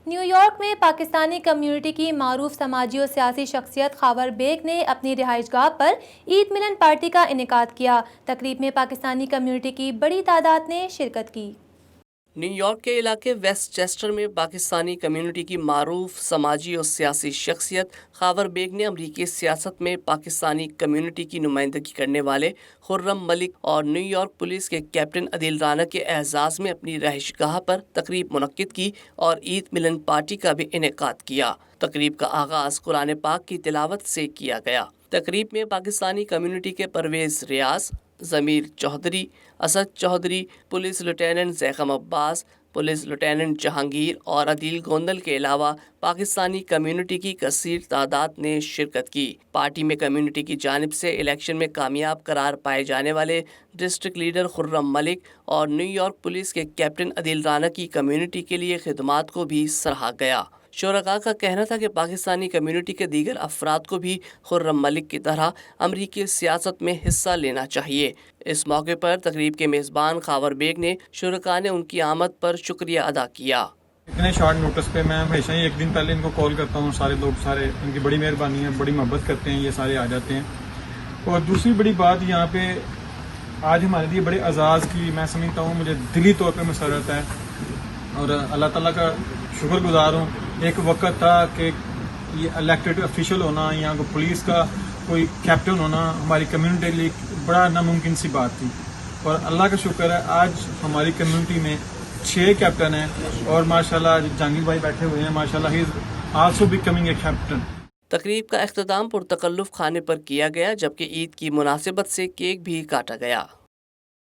New York میں Pakistani community کی معروف سماجی و سیاسی شخصیت خاور بیگ نے اپنی رہائش گاہ پر عید ملن پارٹی کا انعقاد کیا۔ تقریب میں پاکستانی کمیونٹی کی بڑی تعداد نے شرکت کی۔ نیو یارک کے علاقے ویسٹ چیسٹر میں پاکستانی کمیونٹی کی معروف سماجی اور سیاسی شخصیت خاور بیگ نے امریکی سیاست میں پاکستانی کمیونٹی کی نمائندگی کرنے والے خرم ملک اور نیو یارک پولیس کے کیپٹن عدیل رانا کے اعزاز میں اپنی رہائش گاہ پر تقریب منعقد کی اور عید ملن پارٹی کا بھی انعقاد کیا۔ تقریب کا آغاز قرآن پاک کی تلاوت سے کیا گیا۔ تقریب میں پاکستانی کمیونٹی کے پرویز ریاض، ضمیر چودھری، اسد چودھری، پولیس لیفٹیننٹ زیخم عباس، پولیس لیفٹیننٹ جہانگیر اور عدیل گوندل کے علاوہ پاکستانی کمیونٹی کی کثیر تعداد نے شرکت کی۔ پارٹی میں کمیونٹی کی جانب سے الیکشن میں کامیاب قرار پائے جانے والے ڈسٹرکٹ لیڈر خرم ملک اور نیو یارک پولیس کے کیپٹن عدیل رانا کی کمیونٹی کے لیے خدمات کو بھی سراہا گیا۔ شرکاء کا کہنا تھا کہ پاکستانی کمیونٹی کے دیگر افراد کو بھی خرم ملک کی طرح امریکی سیاست میں حصہ لینا چاہیے۔ اس موقع پر تقریب کے میزبان خاور بیگ نے شرکاء نے ان کی آمد پر شکریہ ادا کیا۔ اتنے شارٹ نوٹس پہ میں ہمیشہ ہی ایک دن پہلے ان کو کال کرتا ہوں، سارے لوگ ان کی بڑی مہربانی ہے، بڑی محبت کرتے ہیں، یہ سارے آ جاتے ہیں۔ اور دوسری بڑی بات یہاں پہ آج ہمارے لیے بڑے اعزاز کی میں سمجھتا ہوں، مجھے دلی طور پہ مسرت ہے اور اللہ تعالیٰ کا شکر گزار ہوں۔ ایک وقت تھا کہ یہ الیکٹڈ افیشل ہونا یا پولیس کا کوئی کیپٹن ہونا ہماری کمیونٹی کے لیے بڑا ناممکن سی بات تھی، اور اللہ کا شکر ہے آج ہماری کمیونٹی میں 6 کیپٹن ہیں، اور ماشاءاللہ جہانگیر بھائی بیٹھے ہوئے ہیں، ماشاءاللہ ہی is also becoming a captain. تقریب کا اختتام پرتکلف کھانے پر کیا گیا، جبکہ عید کی مناسبت سے کیک بھی کاٹا گیا۔